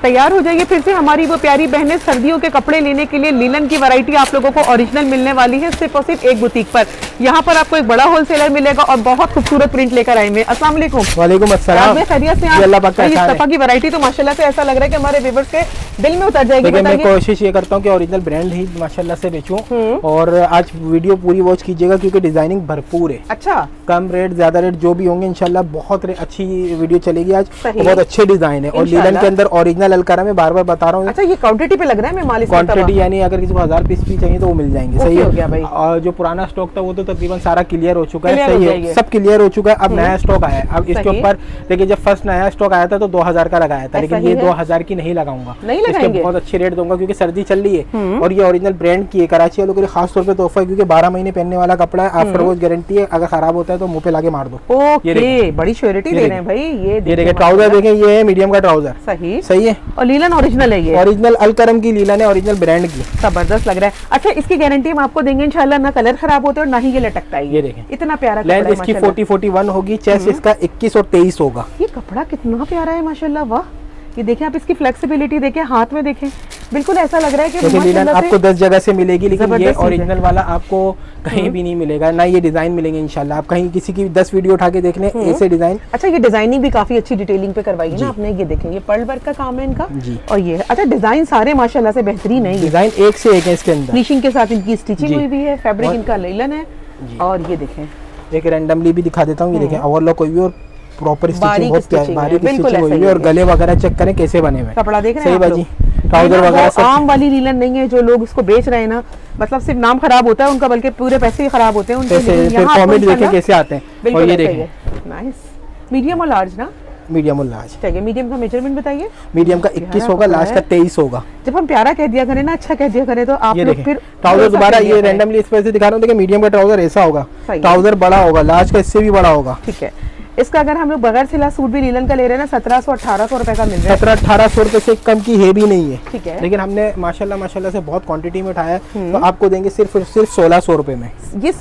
तैयार हो जाइए फिर से हमारी वो प्यारी बहनें सर्दियों के कपड़े लेने के लिए। लीलन की वैरायटी आप लोगों को ओरिजिनल मिलने वाली है सिर्फ और सिर्फ एक बुटीक पर। यहाँ पर आपको एक बड़ा होलसेलर मिलेगा और बहुत खूबसूरत प्रिंट लेकर आए हैं। अस्सलाम वालेकुम। वालेकुम अस्सलाम। खैरियत से इस दफा की वैरायटी तो माशाल्लाह से ऐसा लग रहा है कि हमारे व्यूअर्स के दिल में उतर जाएगी। मैं कोशिश ये करता हूँ कि ओरिजिनल ब्रांड ही माशाल्लाह से बेचूं और आज वीडियो पूरी वॉच कीजिएगा क्योंकि डिजाइनिंग भरपूर है। अच्छा, कम रेट ज्यादा रेट जो भी होंगे इंशाल्लाह बहुत अच्छी वीडियो चलेगी आज। बहुत अच्छे डिजाइन है और लीलन के अंदर ओरिजिनल अलकारा में बार बार बता रहा हूँ। अच्छा, ये क्वांटिटी पे लग रहा है मैं मालिक क्वांटिटी यानी अगर किसी को 1000 पीस भी चाहिए तो वो मिल जाएंगे। सही है। और जो पुराना स्टॉक था वो तो तकरीबन सारा क्लियर हो चुका है। सही है, सब क्लियर हो चुका है। अब नया स्टॉक आया है। अब इसके ऊपर देखिए जब फर्स्ट नया स्टॉक आया था तो 2000 का लगाया था, लेकिन ये 2000 की नहीं लगाऊंगा, इसके बहुत अच्छे रेट दूंगा क्योंकि सर्दी चल रही है और ये ओरिजिनल ब्रांड की है। कराची वालों के लिए खास तौर पे तोहफा है क्योंकि 12 महीने पहनने वाला कपड़ा है। आफ्टर वॉश गारंटी है, अगर खराब होता है तो मुंह पे लाके मार दो। ओके, बड़ी श्योरिटी दे रहे हैं भाई। ये देखिए ट्राउजर देखें, ये है मीडियम का ट्राउजर। सही है। और लीलन ओरिजिनल है, ये ओरिजिनल अलकरम की लीलन है, ओरिजिनल ब्रांड की। जबरदस्त लग रहा है। अच्छा, इसकी गारंटी हम आपको देंगे इंशाल्लाह, ना कलर खराब होते और ना ही ये लटकता है। ये देखें इतना प्यारा लेंथ इसकी 40-41 होगी, चेस्ट इसका 21 और 23 होगा। ये कपड़ा कितना प्यारा है माशाल्लाह। वाह, ये देखें आप, इसकी फ्लेक्सिबिलिटी देखें, हाथ में देखें, बिल्कुल ऐसा लग रहा है कि लीलन आपको 10 जगह से मिलेगी, लेकिन ये ओरिजिनल वाला आपको कहीं भी नहीं मिलेगा। ना ये डिजाइन मिलेंगे इंशाल्लाह। आप कहीं किसी की 10 वीडियो उठा के देख लें ऐसे डिजाइन। अच्छा, ये डिजाइनिंग भी काफी अच्छी डिटेलिंग पे करवाई है ना आपने। ये देखें, ये पर्ल वर्क का काम है इनका जी। और ये अच्छा, डिजाइन सारे माशाल्लाह से बेहतरीन है। डिजाइन एक से एक है इसके अंदर। फिनिशिंग के साथ इनकी स्टिचिंग हुई भी है, फैब्रिक इनका लीलन है। और ये देखें, एक रैंडमली भी दिखा देता हूँ। ये देखें ओवरलॉक कोई भी और प्रॉपर स्टिचिंग, बहुत बारीक स्टिचिंग हुई है और गले वगैरह चेक करें कैसे बने हुए। कपड़ा देख रहे हैं सही बाजी, ट्राउजर वगैरह सब आम वाली लीलन नहीं है। जो लोग इसको बेच रहे हैं ना, मतलब सिर्फ नाम खराब होता है उनका, बल्कि पूरे पैसे ही खराब होते हैं उनके। फिर कमेंट देखें कैसे आते हैं। और ये देखें, नाइस। मीडियम और लार्ज ना? मीडियम और लार्ज। ठीक है, मीडियम का मेजरमेंट बताइए। मीडियम का 21 होगा, लार्ज का 23 होगा। जब हम प्यारा कह दिया करें ना, अच्छा कह दिया करें, तो आप लोग फिर ट्राउजर दोबारा ये रैंडमली इस वजह से दिखा रहा हूं। देखिए मीडियम का ट्राउजर ऐसा होगा, ट्राउजर बड़ा होगा, लार्ज का इससे भी बड़ा होगा। ठीक है। इसका अगर हम लोग बगैर सिला सूट भी लीलन का ले रहे हैं ना, 1700-1800 रुपए का मिल रहा है। 1700-1800 रुपए से कम की है भी नहीं है। ठीक है, लेकिन हमने माशाल्लाह से बहुत क्वांटिटी में उठाया है, तो आपको देंगे सिर्फ 1600 रुपए में। ये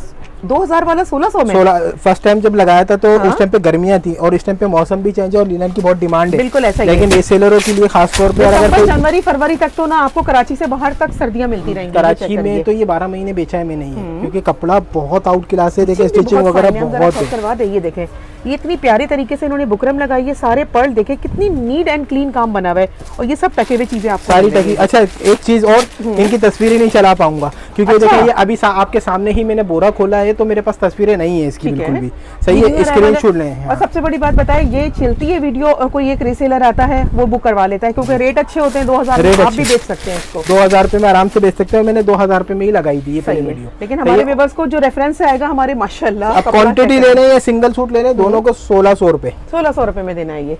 2000 वाला 1600 में। 16 फर्स्ट टाइम जब लगाया था तो उस टाइम पे गर्मियां थी और इस टाइम पे मौसम भी चेंज है और लीलन की बहुत डिमांड है। बिल्कुल ऐसा ही। लेकिन रीसेलरों के लिए खास तौर पे अगर जनवरी फरवरी तक तो ना आपको कराची से बाहर तक सर्दियां मिलती रहेंगी। कराची में तो ये 12 महीने बेचा है मैंने ये, क्योंकि कपड़ा बहुत आउट क्लास है। देखिए स्टिचिंग वगैरह बहुत है। करवा दे। ये देखें, ये इतनी प्यारे तरीके से इन्होंने बुकरम लगाई है, सारे पर्ल देखे, कितनी नीट एंड क्लीन काम बना हुआ है और ये सब टके हुए चीजें आपको सारी टकी। अच्छा, एक चीज और, इनकी तस्वीरें नहीं चला पाऊंगा क्योंकि देखिए ये अभी आपके सामने ही मैंने बोरा खोला है तो मेरे पास तस्वीरें नहीं है इसकी बिल्कुल भी। सही है, स्क्रीनशॉट लें। और सबसे बड़ी बात बताएं, ये चलती है वीडियो और कोई एक रीसेलर आता है वो बुक करवा लेता है क्योंकि रेट अच्छे होते हैं। 2000 में आप भी बेच सकते हैं इसको। 2000 रुपए में आराम से बेच सकते हैं। मैंने 2000 रुपए में ही लगाई थी ये पहली वीडियो। लेकिन हमारे व्यूअर्स को जो रेफरेंस आएगा हमारे माशाल्लाह, आप क्वांटिटी ले रहे हैं या सिंगल सूट ले रहे हैं, दोनों को 1600 रुपए। 1600 रुपए में देना है। ये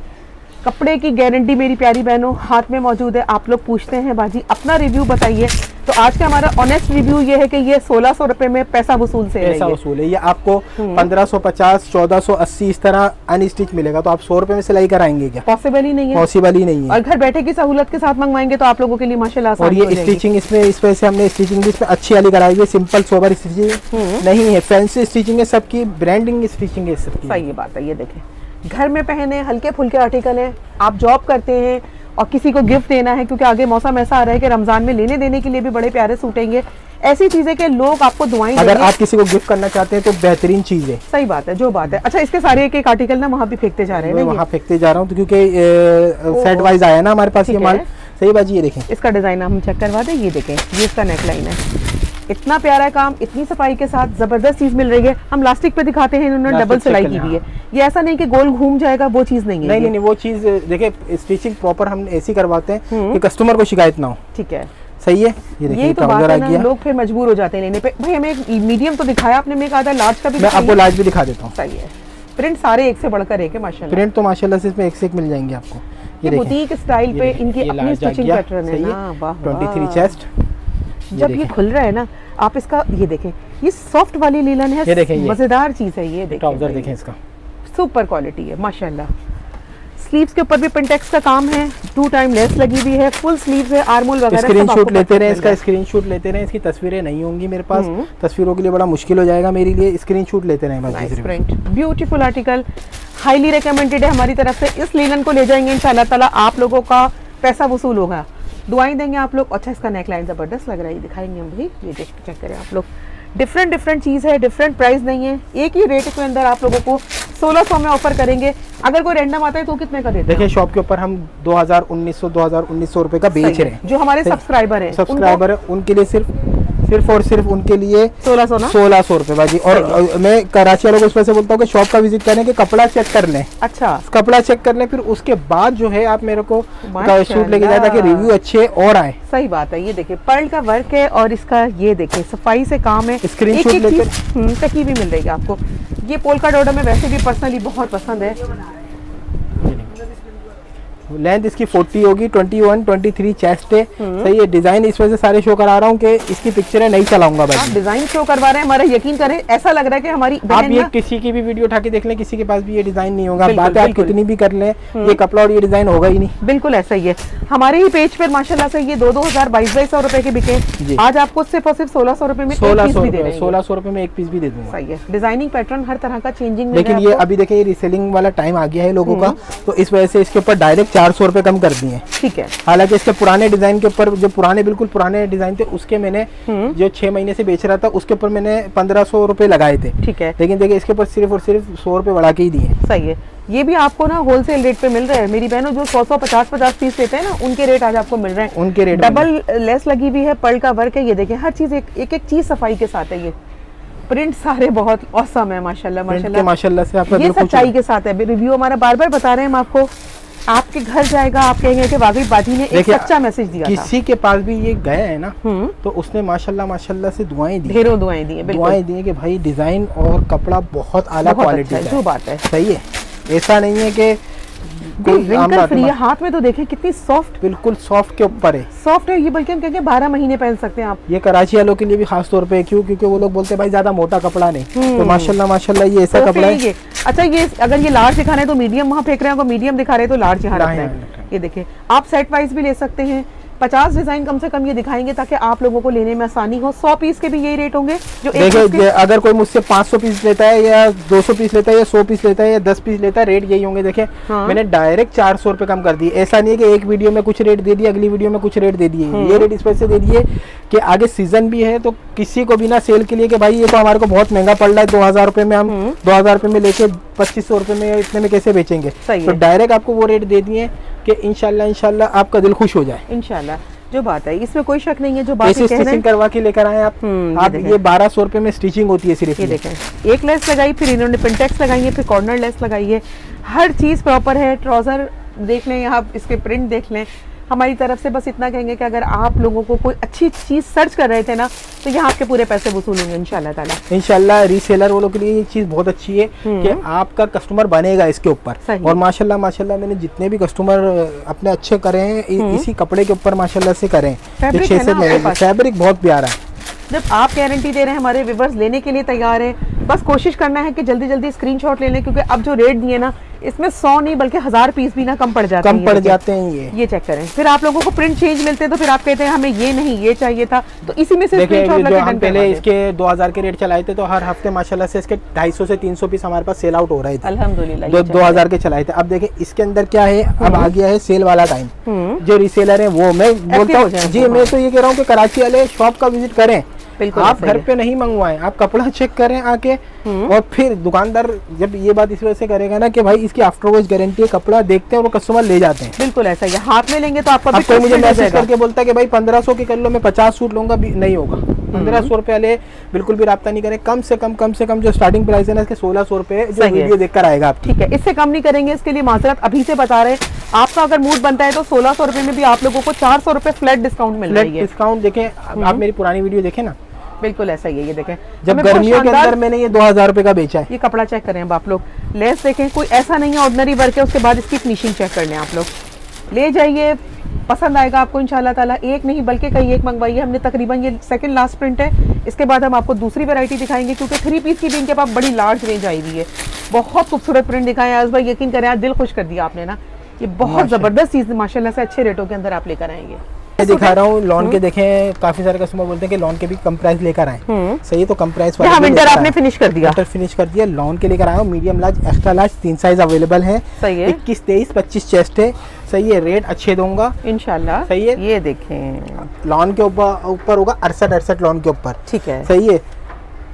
कपड़े की गारंटी मेरी प्यारी बहनों हाथ में मौजूद है। आप लोग पूछते हैं बाजी अपना रिव्यू बताइए, तो आज का हमारा ऑनेस्ट रिव्यू ये है कि ये 1600 रुपए में पैसा वसूल से पैसा वसूल है। ये आपको 1550, 1480 इस तरह अनस्टिच मिलेगा, तो आप 100 रुपए में सिलाई कराएंगे क्या? पॉसिबल ही नहीं है। पॉसिबल ही नहीं है। और घर बैठे की सहूलत के साथ मंगवाएंगे तो आप लोगों के लिए माशाल्लाह। और ये स्टिचिंग इसमें इस वजह से हमने स्टिचिंग भी इसमें अच्छी वाली कराई है, सिंपल सोबर स्टिचिंग नहीं है, फैंसी स्टिचिंग है, सबकी ब्रांडिंग स्टिचिंग है सबकी। सही बात है। ये देखें, घर में पहने हल्के फुल्के आर्टिकल हैं, आप जॉब करते हैं और किसी को गिफ्ट देना है, क्योंकि आगे मौसम ऐसा आ रहा है कि रमजान में लेने देने के लिए भी बड़े प्यारे सूट आएंगे। ऐसी चीजें के लोग आपको दुआएं अगर आप किसी को गिफ्ट करना चाहते हैं तो बेहतरीन चीज है। सही बात है, जो बात है। अच्छा, इसके सारे एक एक आर्टिकल ना वहाँ भी फेंकते जा रहे हैं। मैं वहाँ फेंकते जा रहा हूँ क्योंकि सेट वाइज आया ना हमारे पास ये माल। सही बाजी, ये देखें, इसका डिजाइन हम चेक करवा दें। ये देखें, ये इसका नेकलाइन है, इतना प्यारा काम, इतनी सफाई के साथ जबरदस्त चीज मिल रही है। हम लास्टिक पे दिखाते हैं, इन्होंने डबल सिलाई की हुई है। ये ऐसा नहीं कि गोल घूम जाएगा, वो चीज नहीं है। नहीं, वो चीज देखिए स्टिचिंग प्रॉपर हम ऐसी करवाते हैं कि कस्टमर को शिकायत ना हो। ठीक है, सही है। ये देखिए तो बात है ना, लोग फिर मजबूर हो जाते हैं लेने पे। भाई हमें एक मीडियम तो दिखाया आपने, मैं कहा था लार्ज का भी। मैं आपको लार्ज भी दिखा देता हूँ। सही है। प्रिंट सारे एक से बढ़कर एक है माशाल्लाह। प्रिंट तो माशाल्लाह से इसमें एक से एक मिल जाएंगे आपको। ये बुटीक स्टाइल पे इनकी अपनी स्टिचिंग पैटर्न है ना। वाह, 23 चेस्ट। जब ये खुल रहा है ना, आप इसका ये देखें, ये सॉफ्ट वाली लीलन है, मजेदार चीज है। ये देखें, ट्राउजर देखें, इसका सुपर क्वालिटी है माशाल्लाह। स्लीव्स के ऊपर भी पिंटेक्स का काम है, 2 टाइम लेस लगी हुई है, फुल स्लीव्स है, आर्मोल वगैरह। स्क्रीनशॉट लेते रहे, इसका स्क्रीनशॉट लेते रहे। इसकी तस्वीरें नहीं होंगी मेरे पास, तस्वीरों के लिए बड़ा मुश्किल हो जाएगा मेरे लिए। स्क्रीनशॉट लेते रहे बस। Print beautiful article, highly recommended है हमारी तरफ से। इस लीलन को ले जाएंगे इंशाल्लाह ताला, आप लोगों का पैसा वसूल होगा, दुआएं देंगे आप लोग। अच्छा इसका नेक लाइन जबरदस्त लग रहा है, दिखाएंगे हम भाई, ये देख चेक करें आप लोग। डिफरेंट चीज़ है, डिफरेंट प्राइस नहीं है, एक ही रेट के अंदर आप लोगों को 1600 में ऑफर करेंगे। अगर कोई रैंडम आता है तो कितने का देते हैं? देखिए शॉप के ऊपर हम 2100 रुपए का बेच रहे हैं। जो हमारे सब्सक्राइबर है उनके लिए सिर्फ उनके लिए 1600 रुपए बाजी। और मैं कराची वालों को इस वजह से बोलता हूँ कि शॉप का विजिट करें, कि कपड़ा चेक कर लें। अच्छा कपड़ा चेक कर लें, फिर उसके बाद जो है आप मेरे को शूट लेके जाए ताकि रिव्यू अच्छे और आए। सही बात है। ये देखिए पर्ल का वर्क है और इसका ये देखिए सफाई से काम है, स्क्रीनशॉट लेकर तकी भी मिल रही है आपको। ये पोल्का डॉट में वैसे भी पर्सनली बहुत पसंद है। लेंथ इसकी 40 होगी, 21 23 चेस्ट है। सही है। डिजाइन इस वजह से सारे शो करा रहा हूँ कि इसकी पिक्चर है नहीं चलाऊंगा भाई। आप डिजाइन शो करवा रहे हैं, हमारा यकीन करें ऐसा लग रहा है कि हमारी आप ये किसी की भी वीडियो उठा के देख लें, किसी के पास भी ये डिजाइन नहीं होगा। बात है आप कितनी भी कर लें, ये कपड़ा और ये डिजाइन होगा ही नहीं। बिल्कुल ऐसा ही है। हमारे ही पेज पर माशाल्लाह से ये 2000 2200 रुपए के बिके, आज आपको सिर्फ और सिर्फ 1600 रुपए में 1600 रुपए में एक पीस भी दे दूंगा। सही है। डिजाइनिंग पैटर्न हर तरह का चेंजिंग। लेकिन ये अभी देखिए ये रीसेलिंग वाला टाइम आ गया है लोगों का, तो इस वजह से इसके ऊपर डायरेक्ट 400 रुपए कम कर दिए। ठीक है। हालांकि इसके पुराने डिजाइन के ऊपर, जो पुराने बिल्कुल पुराने डिजाइन थे, उसके मैंने जो 6 महीने से बेच रहा था उसके ऊपर मैंने 1500 रुपए लगाए थे। ठीक है। लेकिन देखिए इसके ऊपर सिर्फ और सिर्फ 100 रुपए बढ़ा के ही दिए। सही है। ये भी आपको ना होलसेल रेट पे मिल रहा है। मेरी बहनों जो 100 50 पीस लेते हैं ना, उनके रेट आज आपको मिल रहे हैं। उनके रेट डबल लेस लगी हुई है, पर्ल का वर्क है। ये देखें हर चीज एक चीज सफाई के साथ है। ये प्रिंट सारे बहुत औसम है माशाल्लाह माशाल्लाह से। आपका ये सच्चाई के साथ है। रिव्यू हमारा बार बार बता रहे हैं हम आपको, आपके घर जाएगा, आप कहेंगे कि वाकई बाजी ने एक सच्चा मैसेज दिया था। किसी के पास भी ये गया है ना, तो उसने माशाल्लाह से दुआएं दी, ढेरों दुआएं दी, दुआएं दी कि भाई डिजाइन और कपड़ा बहुत आला क्वालिटी है। जो बात है सही है। ऐसा नहीं है कि रिंकल फ्री है। हाथ में तो देखें कितनी सॉफ्ट, बिल्कुल सॉफ्ट के ऊपर है। सॉफ्ट है ये, बल्कि हम कहेंगे 12 महीने पहन सकते हैं आप। ये कराची वालों के लिए भी खास तौर पे क्यों, क्योंकि वो लोग बोलते हैं भाई ज्यादा मोटा कपड़ा नहीं, तो माशाल्लाह ये ऐसा कपड़ा है। अच्छा ये अगर ये लार्ज दिखा रहे हैं तो मीडियम वहाँ फेंक रहे हैं, मीडियम दिखा रहे हैं तो लार्ज यहाँ रख रहे हैं। ये देखिए आप सेट वाइज भी ले सकते हैं। 50 डिजाइन कम से कम ये दिखाएंगे ताकि आप लोगों को लेने में आसानी हो। 100 पीस के भी यही रेट होंगे। जो देखिए अगर कोई मुझसे 500 पीस लेता है या 200 पीस लेता है या 100 पीस लेता है या 10 पीस लेता है, रेट यही होंगे। देखिए मैंने डायरेक्ट 400 रुपए कम कर दिए। ऐसा नहीं है कि एक वीडियो में कुछ रेट दे दिए, अगली वीडियो में कुछ रेट दे दिए। ये रेट इस वजह से दे दिए कि आगे सीजन भी है, तो किसी को भी ना सेल के लिए कि भाई ये तो हमारे को बहुत महंगा पड़ रहा है, 2000 रुपए में हम 2000 रुपए में लेके 2500 रुपए में इतने में कैसे बेचेंगे। तो डायरेक्ट आपको वो रेट दे दिए कि इंशाल्लाह आपका दिल खुश हो जाए। इंशाल्लाह जो बात है इसमें कोई शक नहीं है। जो बात स्टिचिंग करवा के लेकर आए आप ये 1200 रुपए में स्टिचिंग होती है सिर्फ। ये देखें एक लेस लगाई, फिर इन्होंने पिंटेक्स लगाई है, फिर कॉर्नर लेस लगाई है। हर चीज प्रॉपर है। ट्राउजर देख लें, यहाँ इसके प्रिंट देख लें। हमारी तरफ से बस इतना कहेंगे कि अगर आप लोगों को कोई अच्छी चीज सर्च कर रहे थे ना, तो यहाँ आपके पूरे पैसे वसूल होंगे इंशाल्लाह ताला। इंशाल्लाह रीसेलर वालों के लिए ये चीज बहुत अच्छी है कि आपका कस्टमर बनेगा इसके ऊपर। और माशाल्लाह मैंने जितने भी कस्टमर अपने अच्छे करे हैं इसी कपड़े के ऊपर माशाल्लाह से करें। फैब्रिक बहुत प्यारा है। जब आप गारंटी दे रहे हैं, हमारे व्यूअर्स लेने के लिए तैयार है। बस कोशिश करना है कि जल्दी जल्दी स्क्रीनशॉट ले लें, क्योंकि अब जो रेट दिए ना इसमें 100 नहीं बल्कि 1000 पीस भी ना कम पड़ जाते हैं। ये चेक करें। फिर आप लोगों को प्रिंट चेंज मिलते हैं तो फिर आप कहते हैं हमें ये नहीं ये चाहिए था, तो इसी में से स्क्रीनशॉट लगा के पहले इसके 2000 के रेट चलाए थे, तो हर हफ्ते माशाल्लाह से इसके 250 से 300 पीस हमारे पास सेल आउट हो रहे थे। अल्हम्दुलिल्लाह 2000 के चलाए थे। अब देखिए इसके अंदर क्या है, अब आ गया है सेल वाला टाइम। जो रीसेलर है वो मैं बोलता हूँ जी, मैं तो ये कह रहा हूँ कि कराची वाले शॉप का विजिट करें। आप घर पे नहीं मंगवाएं, आप कपड़ा चेक करें आके, और फिर दुकानदार जब ये बात इस वजह से करेगा ना कि भाई इसकी आफ्टर वॉच गारंटी है, कपड़ा देखते हैं और वो कस्टमर ले जाते हैं। बिल्कुल ऐसा ही है। हाथ में लेंगे तो आपका कोई मुझे मैसेज करके बोलता है कि भाई 1500 के कर लो, मैं 50 सूट लूंगा, नहीं होगा। 1500 रुपए वाले बिल्कुल भी राब्ता नहीं करें। कम से कम जो स्टार्टिंग प्राइस है ना इसके 1600 रुपए जो वीडियो देखकर आएगा आप। ठीक है, इससे कम नहीं करेंगे। इसके लिए माजरत अभी से बता रहे हैं। आपका अगर मूड बनता है तो 1600 रुपए में भी आप लोगों को 400 रुपए फ्लैट डिस्काउंट मिल रही है। डिस्काउंट देखें, आप मेरी पुरानी वीडियो देखें ना, बिल्कुल ऐसा ही है। ये देखें जब गर्मियों के अंदर मैंने ये 2000 रुपए का बेचा है। ये कपड़ा चेक करें अब आप लोग, लेस देखें, कोई ऐसा नहीं है ऑर्डिनरी वर्क है। उसके बाद इसकी फिनिशिंग चेक कर लें आप लोग, ले जाइए, पसंद आएगा आपको इंशाल्लाह ताला। एक नहीं बल्कि कई एक मंगवाइए। हमने तकरीबन ये सेकंड लास्ट प्रिंट है। इसके बाद हम आपको दूसरी वैरायटी दिखाएंगे, क्योंकि 3 पीस की भी इनके पास बड़ी लार्ज रेंज आई हुई है। बहुत खूबसूरत प्रिंट दिखाए आज भाई, यकीन करें आज दिल खुश कर दिया आपने ना। ये बहुत जबरदस्त चीज माशाल्लाह से अच्छे रेटों के अंदर आप लेकर आएंगे। दिखा रहा हूँ लॉन के। देखें काफी सारे कस्टमर बोलते हैं कि लॉन के भी कम प्राइस लेकर आए। सही है, तो कम प्राइस वाले विंटर आपने फिनिश कर दिया। विंटर फिनिश कर दिया, लॉन के लेकर आया हूँ। Medium large, extra large 3 size available है। 21, 23, 25 चेस्ट है। सही है, रेट अच्छे दूंगा इंशाल्लाह। सही है, ये देखें लॉन के ऊपर होगा 68 लॉन के ऊपर, ठीक है। सही है।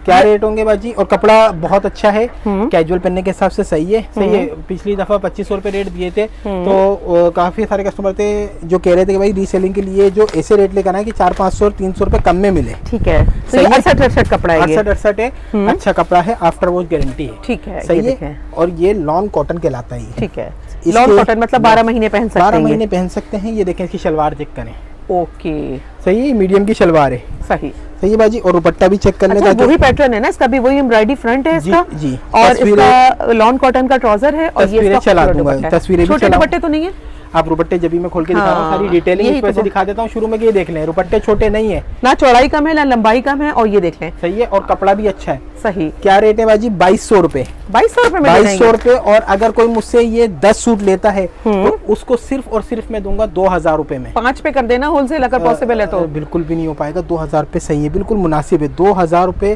क्या रेट होंगे बाजी, और कपड़ा बहुत अच्छा है, कैजुअल पहनने के हिसाब से सही है, सही है। पिछली दफा 2500 रुपए रेट दिए थे, तो काफी सारे कस्टमर थे जो कह रहे थे कि भाई रीसेलिंग के लिए जो ऐसे रेट लेकर आए कि 400-500 और 300 रुपए कम में मिले, ठीक है। तो ये 68 कपड़ा है, 68 है, अच्छा कपड़ा है, आफ्टर वॉश गारंटी है, ठीक है, सही है। और ये लॉन कॉटन कहलाता है, ठीक है। लॉन कॉटन मतलब 12 महीने पहन सकते हैं, 12 महीने पहन सकते हैं। ये देखें, इसकी शलवार चेक करें, ओके, सही है, मीडियम की शलवार है, सही सही है बाजी। और दुपट्टा भी चेक करने अच्छा, का, वही पैटर्न है ना इसका भी, वही एम्ब्रॉयडरी फ्रंट है इसका, जी, और इसका लॉन कॉटन का ट्राउजर है, और ये इसका चला दूंगा, तस्वीरें भी छोटे दुपट्टे तो नहीं है। आप रुपट्टे जब भी मैं खोल के दिखा रहा हूँ, सारी डिटेलिंग इस वजह से दिखा देता हूँ शुरू में, ये देख लें, रुपट्टे छोटे नहीं है, ना चौड़ाई कम है ना लंबाई कम है, और ये देख लें, सही है। और कपड़ा भी अच्छा है, सही। क्या रेट है बाजी, 2200 रुपए, 2200 रुपए में 2200 रुपए। और अगर कोई मुझसे ये 10 सूट लेता है तो उसको सिर्फ और सिर्फ मैं दूंगा 2000 रुपए में। 5 पे कर देना होलसेल अगर पॉसिबल है तो। बिल्कुल भी नहीं हो पाएगा, 2000 रुपए सही है, बिल्कुल मुनासिब है, 2000 रुपए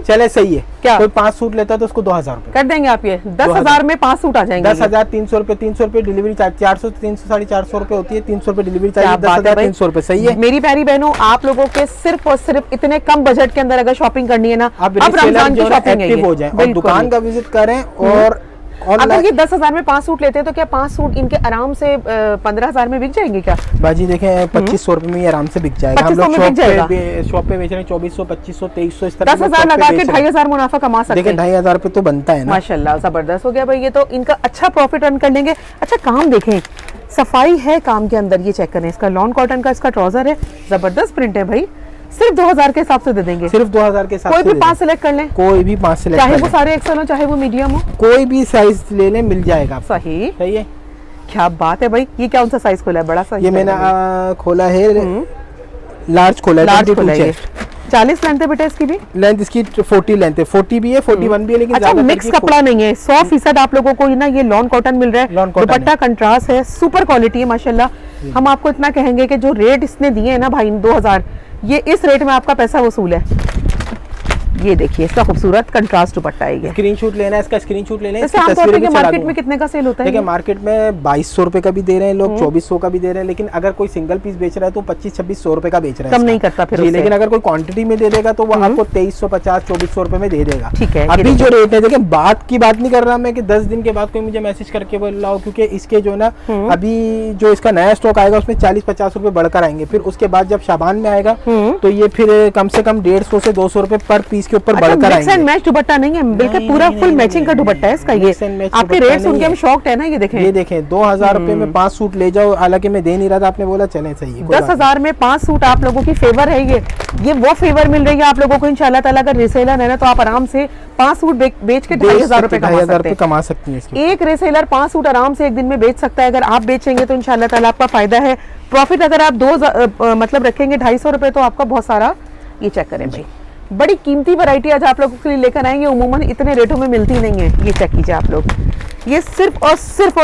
चले, सही है। क्या कोई 5 सूट लेता है तो उसको 2000 रुपए कर देंगे आप, ये 10,000 में 5 सूट आ जाएंगे। 10,000, 300 रुपए, 300 रुपए डिलीवरी चार्ज, 400 300 450 रुपए होती है, 300 रुपए डिलीवरी चार्ज, 10,300 रुपए, सही है। मेरी प्यारी बहनों, आप लोगों के सिर्फ और सिर्फ इतने कम बजट के अंदर अगर शॉपिंग करनी है ना, अब रमजान की शॉपिंग है, हो जाए और दुकान का विजिट करें। और अगर ये 10,000 में 5 सूट लेते हैं तो क्या 5 सूट इनके आराम से 15,000 में बिक जाएंगे क्या बाजी? देखें 2500 रुपए में ये आराम से बिक जाएगा। हम लोग शॉप पे बेच रहे हैं 2400, 2500, 2300 इस तरह। 10,000 लगा के 2,500 मुनाफा कमा सकते हैं। देखिए 2,500 रुपए तो बनता है ना, माशाल्लाह, जबरदस्त हो गया भाई, ये तो इनका अच्छा प्रॉफिट अर्न कर लेंगे। अच्छा काम देखें, सफाई है काम के अंदर, ये चेक करें, इसका लॉन कॉटन का इसका ट्राउजर है, जबरदस्त प्रिंट है भाई, सिर्फ 2000 के हिसाब से दे देंगे, सिर्फ 2000 के हिसाब से। कोई भी 5 सिलेक्ट कर लें, कोई भी 5 सिलेक्ट, चाहे वो सारे एक्सेल हो चाहे वो मीडियम हो, कोई भी साइज ले लें मिल जाएगा। सही, सही है, क्या बात है भाई। ये क्या उनसा साइज खोला है, बड़ा साइज? ये मैंने खोला है, लार्ज खोला है, लार्ज खोला है। 40 लेंथ है बेटा इसकी भी, लेंथ इसकी 40 लेंथ है, 40 भी है, 41 भी है, लेकिन अच्छा मिक्स कपड़ा नहीं है, 100% आप लोगों को ना ये लॉन कॉटन मिल रहा है, दुपट्टा कंट्रास्ट है, सुपर क्वालिटी है माशाल्लाह। हम आपको इतना कहेंगे कि जो रेट इसने दिए है ना भाई 2000, ये इस रेट में आपका पैसा वसूल है। ये देखिए इसका खूबसूरत कंट्रास्ट दुपट्टा है, ये स्क्रीनशॉट लेना है, इसका स्क्रीनशॉट ले लें। वैसे आमतौर पे मार्केट में कितने का सेल होता है? देखिए मार्केट में 2200 रुपए का भी दे रहे हैं लोग, 2400 का भी दे रहे हैं, लेकिन अगर कोई सिंगल पीस बेच रहा है तो 2500-2600 रुपए का बेच रहा है, कम नहीं करता फिर। लेकिन अगर कोई क्वांटिटी में दे देगा तो वो आपको 2350-2400 रुपए में दे देगा। ठीक है, अभी जो रेट है, देखिए बात नहीं कर रहा मैं कि 10 दिन के बाद कोई मुझे मैसेज करके बोल रहा हो, क्योंकि इसके जो ना अभी जो इसका नया स्टॉक आएगा उसमें 40-50 रुपए बढ़कर आएंगे, फिर उसके बाद जब शाबान में आएगा तो ये फिर कम से कम 150 से 200 रुपए पर पीस के ऊपर बढ़कर आएंगे। मैच दुपट्टा नहीं है, बिल्कुल पूरा फुल मैचिंग का दुपट्टा है इसका। ये आपके रेट सुन के हम शॉक्ड है ना। ये देखें 2000 रुपए में 5 सूट ले जाओ, हालांकि मैं दे नहीं रहा था, आपने बोला चले सही है। 10,000 में 5 सूट आप लोगों की फेवर है, ये वो फेवर मिल रही है आप लोगों को इंशाल्लाह ताला। अगर रिसेलर है ना तो आप आराम से 5 सूट बेच के 2,500 रुपए कमा सकती हैं। एक रिसेलर 5 सूट आराम से एक दिन में बेच सकता है। अगर आप बेचेंगे तो इंशाल्लाह ताला आपका फायदा है। प्रॉफिट अगर आप 2 मतलब रखेंगे 250 रुपए तो आपका बहुत सारा। ये चेक करें भाई, बड़ी कीमती वैरायटी आज आप लोगों के लिए लेकर आएंगे, उमूमन इतने रेटों में मिलती नहीं है। ये चेक कीजिए आप लोग, ये सिर्फ और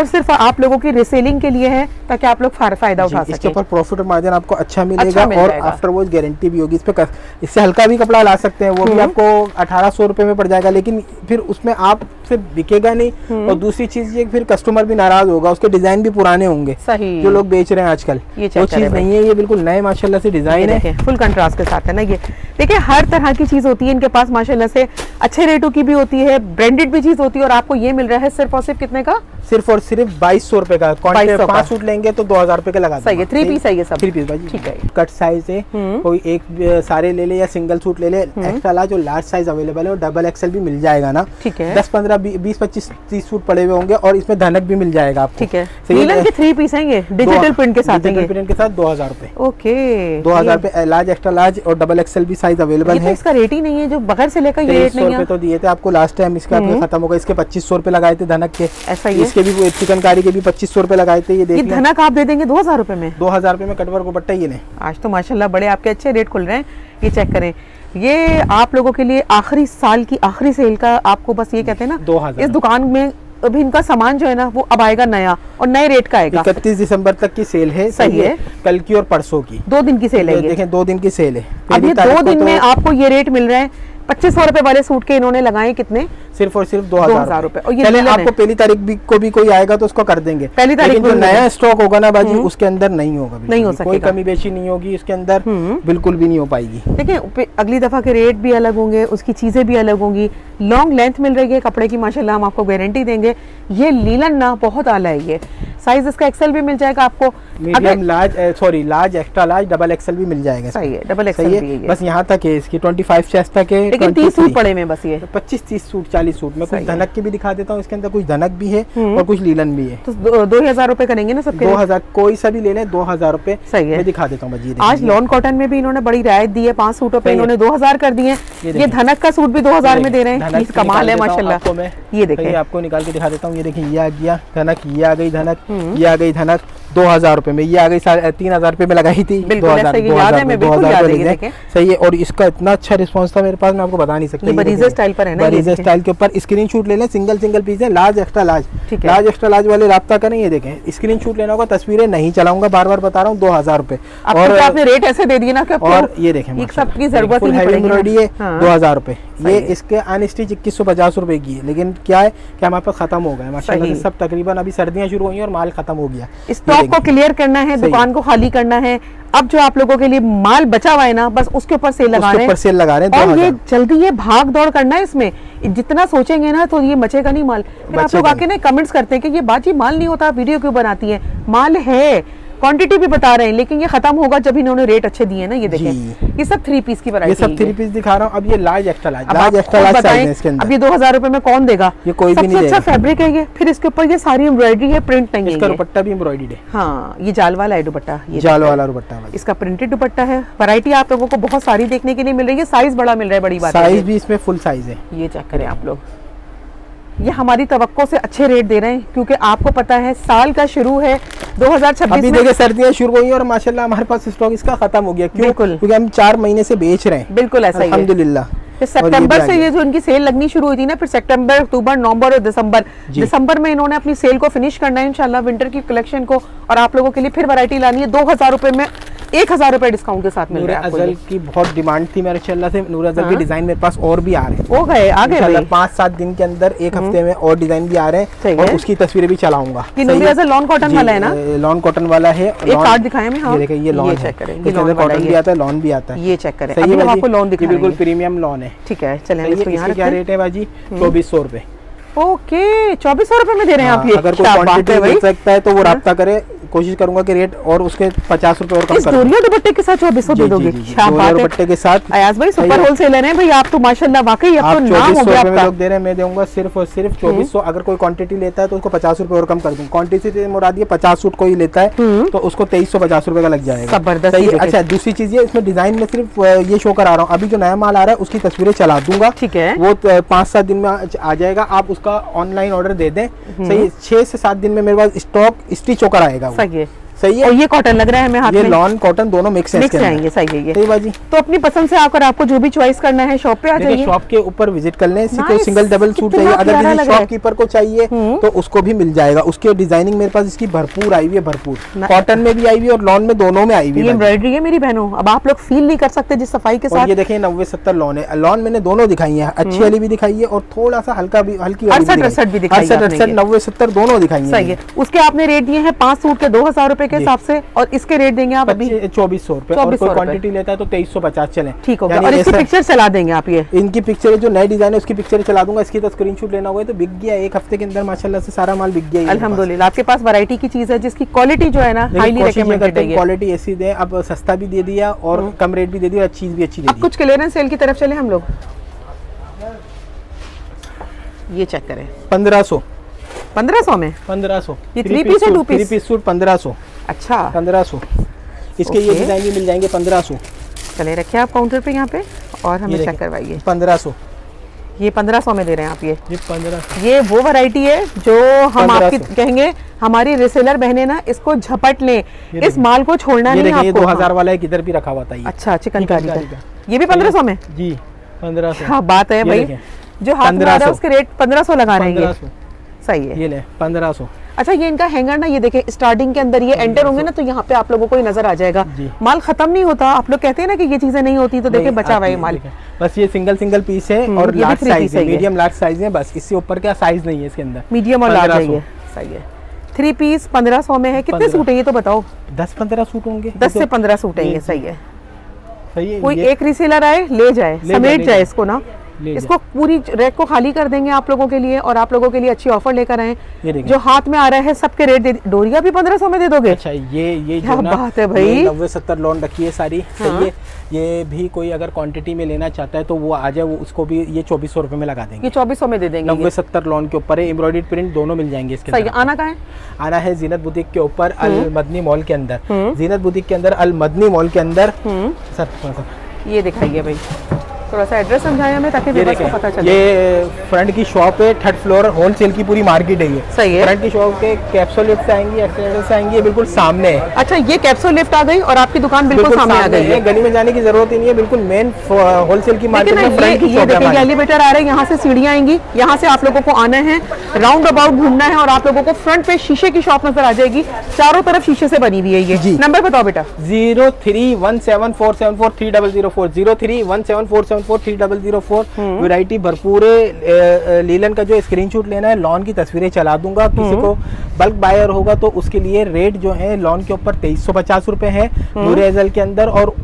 सिर्फ आप लोगों की रिसेलिंग के लिए है, ताकि आप लोग फायदा उठा सकें। इसके ऊपर प्रॉफिट और मार्जिन आपको अच्छा मिलेगा और आफ्टर वॉश गारंटी भी होगी। इस पे इससे हल्का भी कपड़ा ला सकते हैं, वो भी आपको 1800 रुपए में पड़ जाएगा, लेकिन फिर उसमें आपसे बिकेगा नहीं। और दूसरी चीज ये फिर कस्टमर भी नाराज होगा, उसके डिजाइन भी पुराने होंगे जो लोग बेच रहे हैं आजकल। वो चीज नहीं है, ये बिल्कुल नए माशाल्लाह से डिजाइन है, फुल कंट्रास्ट के साथ है ना। ये देखिए हर तरह की चीज होती है इनके पास माशाल्लाह से, अच्छे रेटों की भी होती है, ब्रांडेड भी चीज होती है। और आपको ये मिल रहा है सिर्फ और सिर्फ कितने का? सिर्फ और सिर्फ 2200 रुपए का। 5 सूट लेंगे तो 2000 रुपए का लगा। सही है, 3 पीस है ये सब। 3 पीस भाई, ठीक है। कट साइज है, कोई एक सारे ले ले या सिंगल सूट ले ले, एक्स्ट्रा लार्ज और लार्ज साइज अवेलेबल है, और डबल एक्सएल भी मिल जाएगा ना। ठीक है, 10, 15, 20, 25, 30 सूट पड़े हुए होंगे, और इसमें धनक भी मिल जाएगा आपको। ठीक है, नीलन के 3 पीस हैं ये, डिजिटल प्रिंट के साथ। डिजिटल प्रिंट के साथ 2000 रुपए। ओके, 2000 रुपए लार्ज, एक्स्ट्रा लार्ज और डबल एक्सएल भी साइज अवेलेबल है। इसका रेट ही नहीं है जो बगैर से लेकर, ये रेट नहीं है। तो दिए थे आपको लास्ट टाइम, इसका खत्म होगा। इसके 2500 रुपए लगाए थे धनक के, ऐसा ही है। इसके भी चिकनकारी के भी 2500 रुपए लगाए थे। ये देखिए, धनक आप दे देंगे 2000 रुपए में। 2000 रुपए में कटवर्क दुपट्टा ये नहीं। आज तो माशाल्लाह बड़े आपके अच्छे रेट खुल रहे हैं। ये चेक करें, ये आप लोगों के लिए आखिरी साल की आखिरी सेल का, आपको बस ये कहते हैं ना 2000 इस दुकान में अभी इनका सामान जो है ना वो अब आएगा नया, और नए रेट का आएगा। 31 दिसंबर तक की सेल है। सही है, कल की और परसों की 2 दिन की सेल है। देखें 2 दिन की सेल है। अब ये 2 दिन में आपको ये रेट मिल रहे हैं। 2500 रुपए वाले सूट के इन्होंने लगाए कितने? सिर्फ और सिर्फ 2000 रुपए। और ये चले लीलन आपको है। पहली तारीख को भी कोई आएगा तो उसको कर देंगे, पहली तारीख लेकिन को जो नया स्टॉक होगा ना बाजी उसके अंदर नहीं होगा, नहीं हो कोई कमी बेची नहीं होगी इसके अंदर, बिल्कुल भी नहीं हो पाएगी। देखिए अगली दफा के रेट भी अलग होंगे, उसकी चीजें भी अलग होंगी, लॉन्ग लेंथ मिल रही है कपड़े की माशाल्लाह, हम आपको गारंटी देंगे। ये लीलन ना बहुत आला है, ये साइज इसका एक्सेल भी मिल जाएगा आपको, medium large, sorry large, extra large, double XL भी मिल जाएगा। सही है, डबल एक्सेल भी है। बस यहाँ तक है इसकी 25 चेस्ट तक है, लेकिन 30 सूट पड़े में बस ये 25-30 सूट 40 सूट में। कुछ धनक के भी दिखा देता हूँ, इसके अंदर कुछ धनक भी है और कुछ लीलन भी है। तो 2000 रुपए करेंगे ना सबके? 2000 कोई सा भी ले लें, 2000 रुपए। सही है, मैं दिखा देता हूँ। आज लॉन कॉटन में भी इन्होंने बड़ी रियायत दी है, 5 सूटों पे इन्होंने 2000 कर दिए। ये धनक का सूट भी 2000 में दे रहे हैं, कमाल है माशाल्लाह। ये देखिए आपको निकाल के दिखा देता हूँ, ये देखिए ये आ गया धनक, ये आ गई धनक, ये आ गई धनक 2000 रुपए में, ये आ गई 3500 रुपए में लगाई थी। 2000 सही है। और इसका इतना अच्छा रिस्पॉन्स था मेरे पास, मैं आपको बता नहीं सकता। बरीज़ा स्टाइल पर है ना, बरीज़ा स्टाइल के ऊपर स्क्रीनशॉट ले लें, सिंगल पीस है, large extra large, large extra large वाले राब्ता करें। ये देखें स्क्रीनशॉट लेना होगा, तस्वीरें नहीं चलाऊंगा, बार बार बता रहा हूँ, 2000 रुपए। और आपने रेट ऐसे दे दिए ना, और ये देखें सबकी जरूरत ही नहीं पड़ेगी है 2000 रुपए। ये इसके अनस्टिच 2150 रुपए की है, लेकिन क्या है कि हमारे पास खत्म हो गए माशाल्लाह से सब, तकरीबन अभी सर्दियां शुरू हुई और माल खत्म हो गया। स्टॉक को क्लियर करना है, दुकान को खाली करना है। अब जो आप लोगों के लिए माल बचा हुआ है ना, बस उसके ऊपर सेल लगा रहे हैं। और ये जल्दी ये भाग दौड़ करना है इसमें, जितना सोचेंगे ना तो ये मचेगा नहीं माल। फिर आप लोग आके ना कमेंट्स करते हैं कि ये बाजी माल नहीं होता, वीडियो क्यों बनाती है? माल है, क्वांटिटी भी बता रहे हैं, लेकिन ये खत्म होगा जब इन्होंने रेट अच्छे दिए ना। ये देखें, ये सब 3 पीस की वैरायटी है, ये सब 3 पीस दिखा रहा हूँ। अब ये large extra large, large extra large size है इसके अंदर। अब ये 2000 रुपए में कौन देगा? ये कोई भी नहीं देगा। अच्छा फैब्रिक है ये, फिर इसके ऊपर ये सारी एम्ब्रॉयडरी है, प्रिंट नहीं है। इसका दुपट्टा भी एम्ब्रॉयडर्ड है। हाँ, ये जाल वाला है दुपट्टा, ये जाल वाला दुपट्टा, इसका प्रिंटेड दुपट्टा है। वैरायटी आप लोगों को बहुत सारी देखने के लिए मिल रही है, साइज बड़ा मिल रहा है, बड़ी बात है। साइज भी इसमें फुल साइज है। ये चेक करें आप लोग, ये हमारी तवक्को से अच्छे रेट दे रहे हैं, क्योंकि आपको पता है साल का शुरू है 2026 अभी देखिए सर्दियां शुरू हुई और माशाल्लाह हमारे पास स्टॉक इसका खत्म हो गया। क्यों? क्योंकि हम 4 महीने से बेच रहे हैं। बिल्कुल ऐसा ही है, अल्हम्दुलिल्लाह। फिर सितंबर से ये जो इनकी सेल लगनी शुरू हुई थी ना, फिर सितंबर, अक्टूबर, नवंबर और दिसंबर में इन्होंने अपनी सेल को फिनिश करना है इंशाल्लाह, विंटर की कलेक्शन को। और आप लोगों के लिए फिर वैरायटी लानी है 2000 रुपए में, 1000 रुपए डिस्काउंट के साथ मिल रहा है। नूर अज़ल की बहुत डिमांड थी माशाल्लाह से, नूर अज़ल के डिजाइन मेरे पास और भी आ रहे हैं। हो गए आगे 5-7 दिन के अंदर, एक हफ्ते में और डिजाइन भी आ रहे हैं और उसकी तस्वीरें भी चलाऊंगा। ये नूर अज़ल लॉन कॉटन वाला है ना? लॉन कॉटन वाला है। एक कार्ड दिखाया मैं, ये देखिए ये लॉन है, कॉटन भी आता है, लॉन भी आता है। ये चेक करें, अभी हम आपको लॉन दिखाएंगे, बिल्कुल प्रीमियम लॉन है। ठीक है, चलें इसको यहाँ क्या रेट है बाजी? 2400 रुपए। ओके, 2400 रुपए में दे रहे हैं आप ये। अगर कोई क्वांटिटी मिल सकता है तो वो राब्ता करे, कोशिश करूंगा कि रेट और उसके 50 रुपए और कम कर दूं। इस दुपट्टे के साथ 2400 दे दोगे? क्या बात है, दुपट्टे के साथ। अयाज भाई सुपर होलसेलर हैं भाई आप तो माशाल्लाह, वाकई अब तो नाम हो गया आपका। लोग दे रहे हैं, मैं दूंगा सिर्फ और सिर्फ 2400। अगर कोई क्वांटिटी लेता है तो उसको 50 रुपए और कम कर दूं। क्वांटिटी से मुराद ये 50 सूट कोई लेता है तो उसको 2350 रुपए का लग जाएगा। जबरदस्त। अच्छा, दूसरी चीज ये, इसमें डिजाइन में सिर्फ ये शो करा रहा हूँ, अभी जो नया माल आ रहा है उसकी तस्वीरें चला दूंगा। ठीक है, वो 5-7 दिन में आ जाएगा। आप उसका ऑनलाइन ऑर्डर दे दें, सही 6 से 7 दिन में मेरे पास स्टॉक स्टिच होकर आएगा। सही है, सही है। और ये कॉटन लग रहा है हमें हाथ में, ये लॉन कॉटन दोनों मिक्स आएंगे। सही है, सही बाजी। तो अपनी पसंद से आकर आपको जो भी चॉइस करना है शॉप पे आ जाइए, शॉप के ऊपर विजिट कर लें। कोई सिंगल डबल सूट चाहिए, अगर किसी शॉपकीपर को चाहिए तो उसको भी मिल जाएगा। उसके डिजाइनिंग मेरे पास इसकी भरपूर आई हुई है, भरपूर कॉटन में भी आई हुई है और लॉन में, दोनों में आई हुई है। एम्ब्रॉयडरी है मेरी बहनों, अब आप लोग फील नहीं कर सकते जिस सफाई के साथ। ये देखिए 90-70 लॉन है। लॉन मैंने दोनों दिखाई है, अच्छी वाली भी दिखाई है और थोड़ा सा हल्का भी, हल्की 68 भी दिखाई है, 90-70 दोनों दिखाई है। सही है। उसके आपने रेट दिए हैं 5 सूट के 2000 रुपए के हिसाब से, और इसके रेट देंगे आप अभी 2400 रुपए। और कोई क्वांटिटी लेता है तो 2350 चले। ठीक होगा। और इसकी पिक्चर चला देंगे आप, ये इनकी पिक्चर जो नए डिजाइन है उसकी पिक्चर चला दूंगा। इसकी तो स्क्रीनशॉट लेना हुआ है तो बिक गया, एक हफ्ते के अंदर माशाल्लाह से सारा माल बिक गया। अल्हम्दुलिल्लाह, आपके पास वैरायटी की चीज है जिसकी क्वालिटी जो है ना हाईली रिकमेंडेड है। क्वालिटी ऐसी दे, अब सस्ता भी दे दिया और कम रेट भी दे दिया, चीज भी अच्छी दे दी। कुछ क्लियरेंस सेल की तरफ चले हम लोग। ये चेक करें, 1500 में 1500। ये 3 पीस है 2 पीस? 3 piece suit 1500। अच्छा, 1500। इसके ये डिजाइन भी मिल जाएंगे 1500। चले रखिए आप काउंटर पे यहाँ पे और हमें चेक करवाइए। 1500, ये 1500 में दे रहे हैं आप। ये 1500। ये वो वैरायटी है जो हम आपकी कहेंगे हमारी रिसेलर बहनें ना इसको झपट लें, इस माल को छोड़ना नहीं आपको। ये 2000 वाला है, किधर भी रखा हुआ था ये। अच्छा, चिकनकारी का ये भी 1500 में जी? 1500। हाँ, बात है भाई, जो हाथ में आ रहा है उसके रेट 1500 लगा रहे हैं। सही है, ये ले 1500। अच्छा ये इनका हैंगर ना, ये देखें स्टार्टिंग के अंदर ये एंटर होंगे ना तो यहाँ पे आप लोगों को ये नजर आ जाएगा। माल खत्म नहीं होता, आप लोग कहते हैं ना कि ये चीजें नहीं होती, तो देखिए बचा हुआ है माल। बस ये सिंगल पीस है और लार्ज साइज है, मीडियम लार्ज साइज है, बस इससे ऊपर का साइज नहीं है इसके अंदर, मीडियम और लार्ज है ये। सही है, 3 पीस 1500 में है। कितने सूट है ये तो बताओ? 10-15 सूट होंगे, 10 से 15 सूट है ये। सही है, सही है। कोई एक रीसेलर आए ले जाए, समेट जाए इसको ना, इसको पूरी रैक को खाली कर देंगे आप लोगों के लिए, और आप लोगों के लिए अच्छी ऑफर लेकर आए। जो हाथ में आ रहा है सबके रेट दे, डोरिया भी 1500 में दे दोगे? अच्छा ये क्या बात है भाई, 90-70 लॉन रखी है सारी। सही है, ये भी कोई अगर क्वांटिटी में लेना चाहता है तो वो आ जाए, वो उसको भी ये 2400 रुपए में लगा देंगे। ये 2400 में दे देंगे। 90-70 लॉन के ऊपर है, एम्ब्रॉयडरी प्रिंट दोनों मिल जाएंगे इसके अंदर। आना कहाँ है? आना है जीनत बुटीक के ऊपर, अल मदनी मॉल के अंदर। जीनत बुटीक के अंदर, अल मदनी मॉल के अंदर। सर ये दिखाइए भाई, थोड़ा सा एड्रेस समझाएं हमें ताकि व्यूअर्स को पता चले। ये फ्रंट की शॉप है, 3rd फ्लोर, होलसेल की पूरी मार्केट है ये। सही है। फ्रंट की शॉप के कैप्सूल लिफ्ट आएंगी, एक्सीलेटर से आएंगी, बिल्कुल सामने है। अच्छा ये कैप्सूल लिफ्ट आ गई और आपकी दुकान बिल्कुल सामने आ गई है। गली में जाने की जरूरत ही नहीं है, बिल्कुल मेन होलसेल की मार्केट में फ्रंट की शॉप है। एलिवेटर आ रहा है, यहाँ से सीढ़ियाँ आएंगी, यहाँ से आप लोगों को आना है, राउंड अबाउट घूमना है और आप लोगों को फ्रंट पे शीशे की शॉप नजर आ जाएगी, चारों तरफ शीशे से बनी हुई है ये। नंबर बताओ बेटा। 0317474300, 0317474300। वैरायटी भरपूर है। लीलन का जो स्क्रीनशॉट लेना है, लॉन की तस्वीरें चला दूंगा। किसी को बल्क बायर होगा तो उसके लिए रेट जो है लॉन के ऊपर 2350 रुपए है नूरे एजल के अंदर, और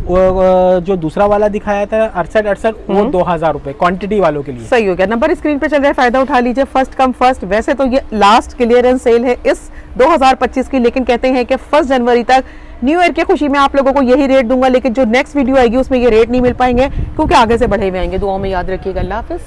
जो दूसरा वाला दिखाया था 68 वो 2000 रुपए क्वांटिटी वालों के लिए। सही हो गया, नंबर स्क्रीन पे चल रहा है, फायदा उठा लीजिए, फर्स्ट कम फर्स्ट। वैसे तो ये लास्ट क्लियरेंस सेल है इस 2025 की, लेकिन कहते हैं कि 1 जनवरी तक न्यू ईयर की खुशी में आप लोगों को यही रेट दूंगा, लेकिन जो नेक्स्ट वीडियो आएगी उसमें ये रेट नहीं मिल पाएंगे क्योंकि आगे से बढ़े हुए आएंगे। दुआओं में याद रखिएगा। अल्लाह हाफिज।